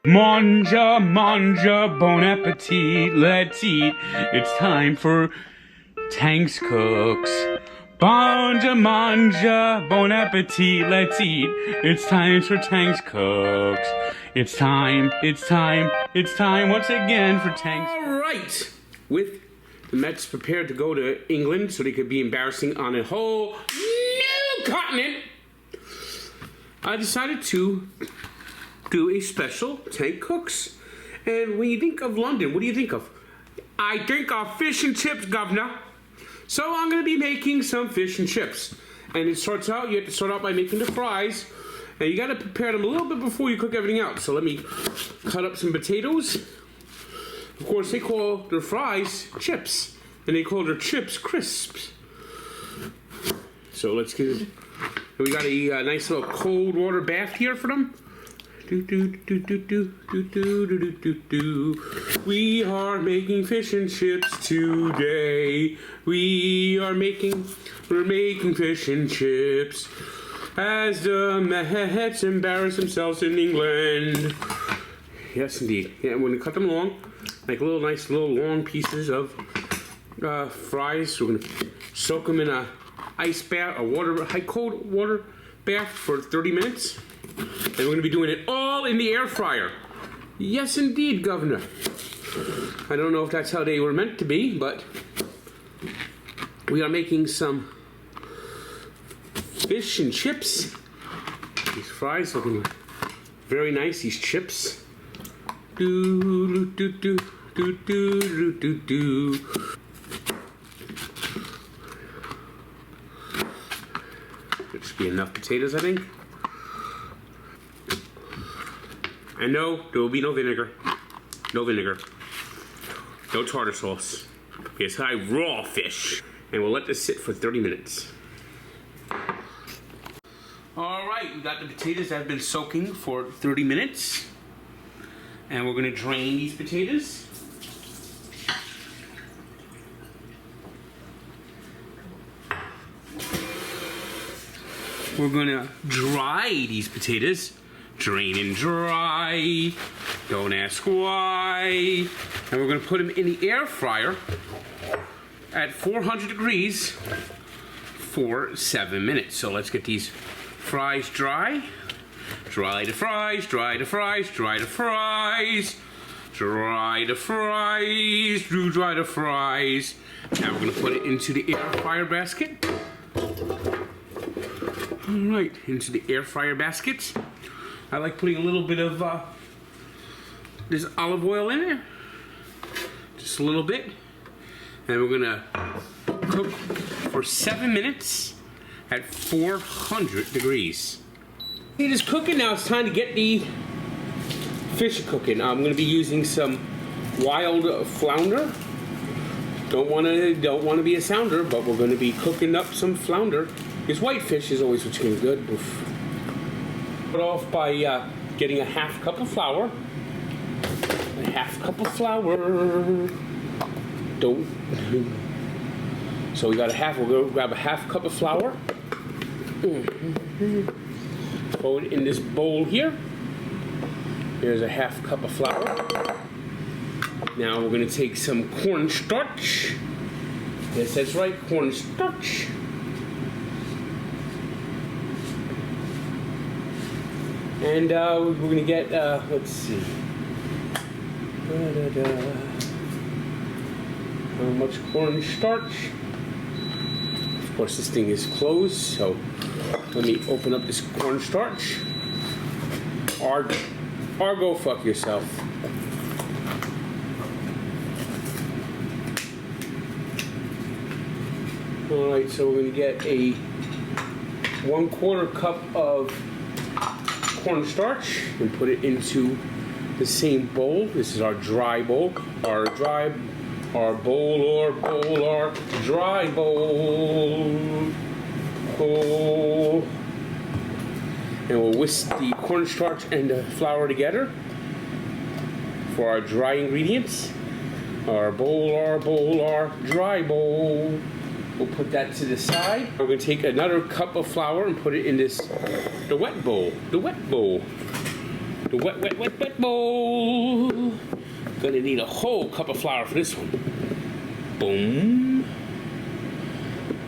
Manja, manja, bon appetit, let's eat. It's time for Tank's Cooks. Manja, manja, bon appetit, let's eat. It's time for Tank's Cooks. It's time once again for Tank's. All right, with the Mets prepared to go to England so they could be embarrassing on a whole new continent, I decided to do a special Tank Cooks. And when you think of London, what do you think of? I think of fish and chips, governor. So I'm going to be making some fish and chips. And you have to start out by making the fries. And you got to prepare them a little bit before you cook everything else. So let me cut up some potatoes. Of course, they call their fries chips. And they call their chips crisps. So let's get it. We got a nice little cold water bath here for them. We are making fish and chips today. We're making fish and chips as the Mets embarrass themselves in England. Yes, indeed. Yeah, we're gonna cut them long, like nice little long pieces of fries. We're gonna soak them in a ice bath, cold water bath for 30 minutes. And we're going to be doing it all in the air fryer. Yes, indeed, Governor. I don't know if that's how they were meant to be, but we are making some fish and chips. These fries looking very nice. These chips. There should be enough potatoes, I think. And no, there will be no vinegar. No vinegar. No tartar sauce. It's high raw fish. And we'll let this sit for 30 minutes. Alright, we got the potatoes that have been soaking for 30 minutes. And we're going to drain these potatoes. We're going to dry these potatoes. Drain and dry. Don't ask why. And we're going to put them in the air fryer at 400 degrees for 7 minutes. So let's get these fries dry. Dry the fries, dry the fries, dry the fries. Dry the fries, dry the fries. Now we're going to put it into the air fryer basket. Alright, into the air fryer basket. I like putting a little bit of this olive oil in there. Just a little bit. And we're gonna cook for 7 minutes at 400 degrees. It is cooking now. It's time to get the fish cooking. I'm gonna be using some wild flounder. Don't wanna be a sounder, but we're gonna be cooking up some flounder. Because white fish is always what's gonna be good. Oof. Start off by getting a half cup of flour. A half cup of flour. So we got we'll go grab a half cup of flour. Throw it in this bowl here. Here's a half cup of flour. Now we're going to take some cornstarch. Yes, that's right, cornstarch. And we're going to get, let's see. How much cornstarch? Of course, this thing is closed, so let me open up this cornstarch. Or go fuck yourself. Alright, so we're going to get a 1/4 cup of cornstarch and put it into the same bowl. This is our dry bowl. Our dry bowl. And we'll whisk the cornstarch and the flour together for our dry ingredients. Our dry bowl. We'll put that to the side. We're going to take another cup of flour and put it in the wet bowl. the wet bowl. Gonna need a whole cup of flour for this one. Boom.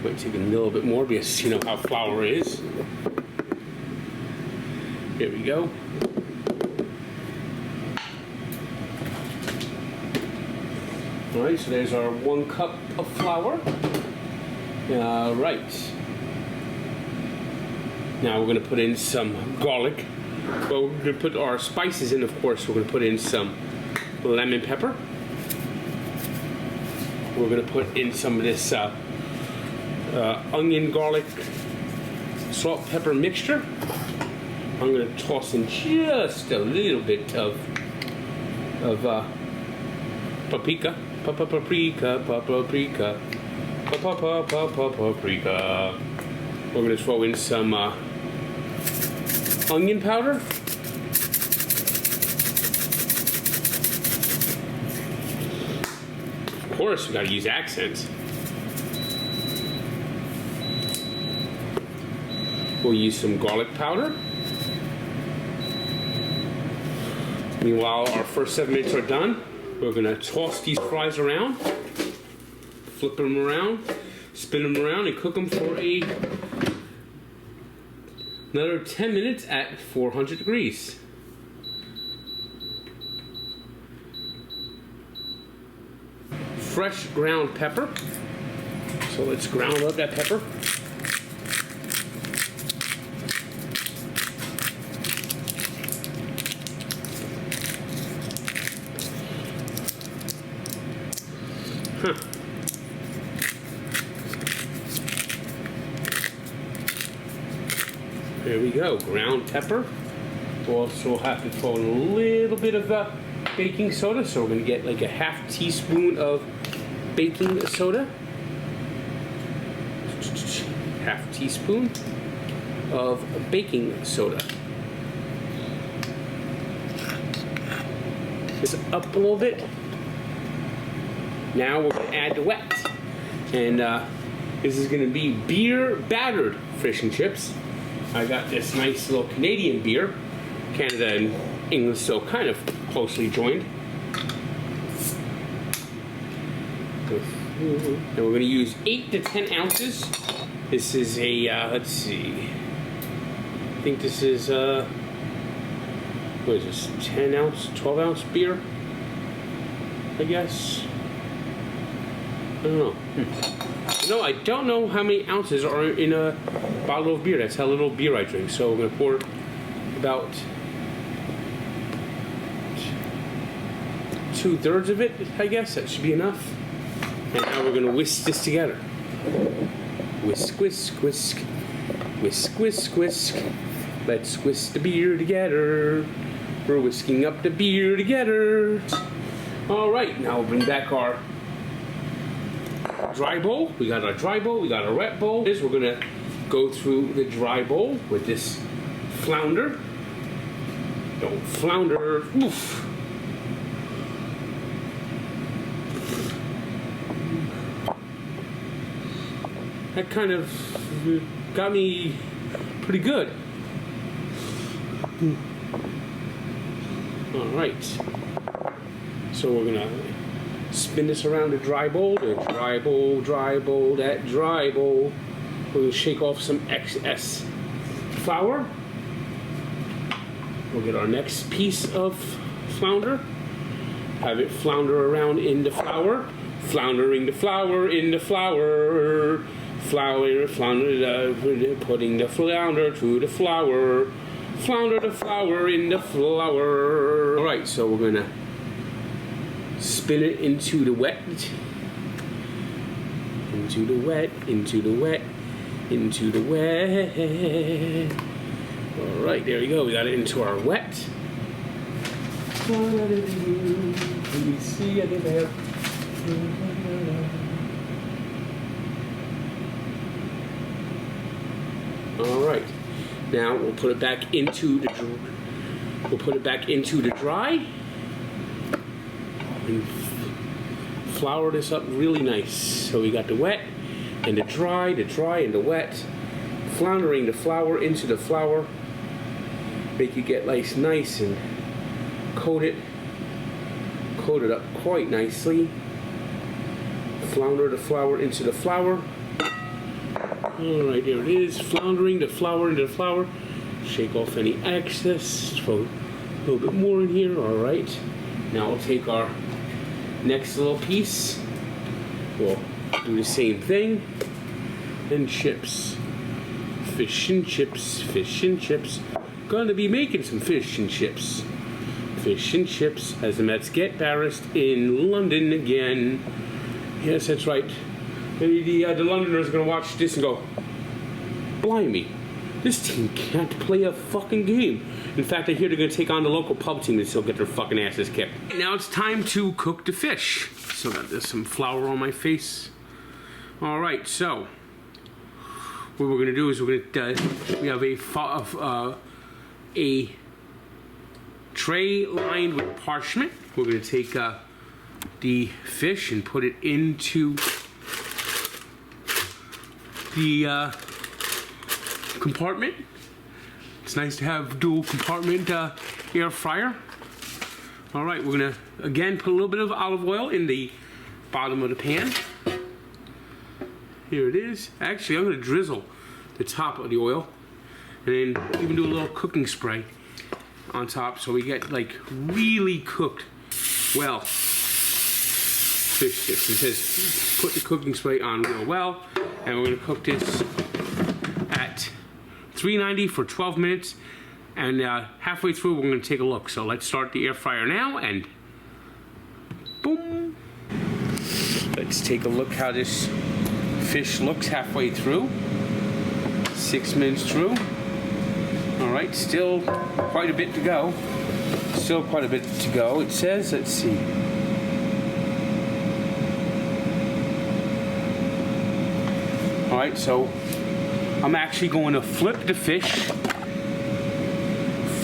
Might take a little bit more because you know how flour is. There we go. Alright, so there's our 1 cup of flour. Right. Now we're going to put in some garlic. Well, we're going to put our spices in, of course. We're going to put in some lemon pepper. We're going to put in some of this onion, garlic, salt, pepper mixture. I'm going to toss in just a little bit of paprika. Paprika. We're going to throw in some onion powder. Of course, we got to use accents. We'll use some garlic powder. Meanwhile, our first 7 minutes are done. We're going to toss these fries around, flip them around, spin them around, and cook them for another 10 minutes at 400 degrees. Fresh ground pepper. So let's ground up that pepper. There we go, ground pepper. We'll also have to throw in a little bit of baking soda, so we're going to get like a half teaspoon of baking soda. Half teaspoon of baking soda. This up a little bit. Now we're going to add the wet. And this is going to be beer battered fish and chips. I got this nice little Canadian beer. Canada and England still kind of closely joined. And we're going to use 8 to 10 ounces. This is a, let's see. I think this is, what is this, 10 ounce, 12 ounce beer? I guess. I don't know. No, I don't know how many ounces are in a bottle of beer. That's how little beer I drink. So we're going to pour about 2/3 of it, I guess. That should be enough. And now we're going to whisk this together. Whisk, whisk, whisk. Whisk, whisk, whisk. Let's whisk the beer together. We're whisking up the beer together. All right, now we'll bring back our dry bowl. We got our dry bowl, we got our wet bowl. We're going to go through the dry bowl with this flounder. Don't flounder. Oof. That kind of got me pretty good. All right. So we're going to spin this around the dry bowl, that dry bowl. We're going to shake off some excess flour. We'll get our next piece of flounder. Have it flounder around in the flour. Floundering the flour in the flour. Flounder, putting the flounder to the flour. Flounder the flour in the flour. All right, so we're going to spin it into the wet. Into the wet, into the wet, into the wet. All right, there we go. We got it into our wet. Let me see it there. All right. Now we'll put it back into the dry. And flour this up really nice. So we got the wet and the dry and the wet. Floundering the flour into the flour. make it get nice and coat it up quite nicely. Flounder the flour into the flour. Alright, there it is. Floundering the flour into the flour. Shake off any excess. Throw a little bit more in here. Alright. Now we'll take our next little piece. We'll do the same thing. And chips. Fish and chips. Fish and chips. Gonna be making some fish and chips. Fish and chips as the Mets get embarrassed in London again. Yes, that's right. Maybe the Londoners are going to watch this and go, blimey, this team can't play a fucking game. In fact, I hear they're going to take on the local pub team and still get their fucking asses kicked. Now it's time to cook the fish. So there's some flour on my face. All right, so what we're going to do is we have a tray lined with parchment. We're going to take the fish and put it into the compartment. It's nice to have dual compartment air fryer. All right, we're gonna again put a little bit of olive oil in the bottom of the pan. Here it is. Actually, I'm gonna drizzle the top of the oil and then even do a little cooking spray on top so we get really cooked well fish sticks. It says put the cooking spray on real well, and we're going to cook this at 390 for 12 minutes, and halfway through we're going to take a look. So let's start the air fryer now, and boom. Let's take a look how this fish looks halfway through. 6 minutes through. All right, still quite a bit to go. Still quite a bit to go. It says, let's see. All right, so I'm actually going to flip the fish.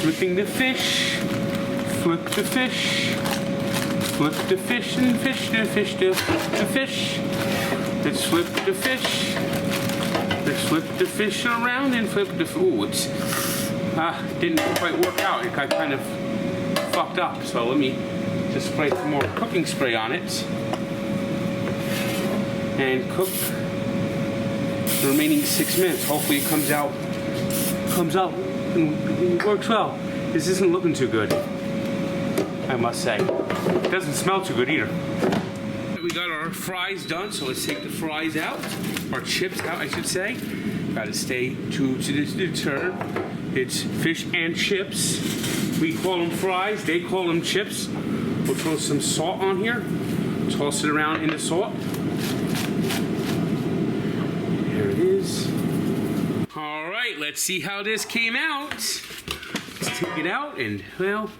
Flipping the fish. Flip the fish. Flip the fish and fish the fish the fish. Let's flip the fish. Let's flip the fish around and flip the. Ooh, it's didn't quite work out. It got kind of fucked up. So let me just spray some more cooking spray on it and cook the remaining 6 minutes. Hopefully it comes out and works well. This isn't looking too good, I must say. It doesn't smell too good either. We got our fries done, so let's take the fries out. Our chips out, I should say. Gotta stay true to the term. It's fish and chips. We call them fries, they call them chips. We'll throw some salt on here. Toss it around in the salt. There it is. All right, let's see how this came out. Let's take it out and, well,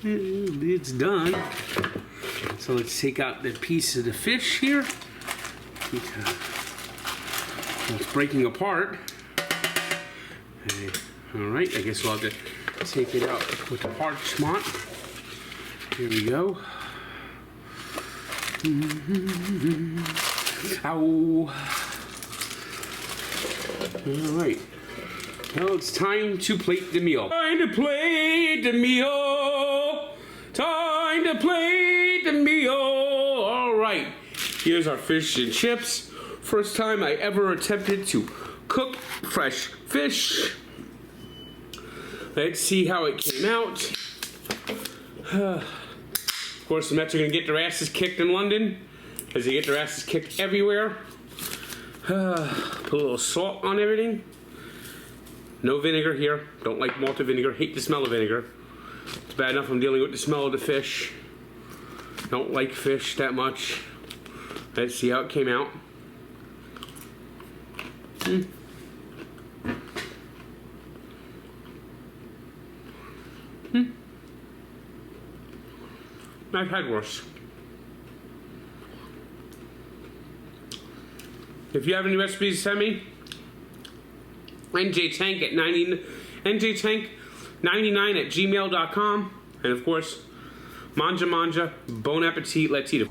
it's done. So let's take out the piece of the fish here. It's breaking apart. All right, I guess we'll have to take it out with the parchment. Here we go. Ow. All right. Well, it's time to plate the meal. Time to plate the meal. Time to plate the meal. All right. Here's our fish and chips. First time I ever attempted to cook fresh fish. Let's see how it came out. Of course, the Mets are going to get their asses kicked in London, as they get their asses kicked everywhere. Put a little salt on everything. No vinegar here. Don't like malted vinegar. Hate the smell of vinegar. It's bad enough I'm dealing with the smell of the fish. Don't like fish that much. Let's see how it came out. I've had worse. If you have any recipes, send me. njtank99@gmail.com. And of course, manja, bon appetit, let's eat it.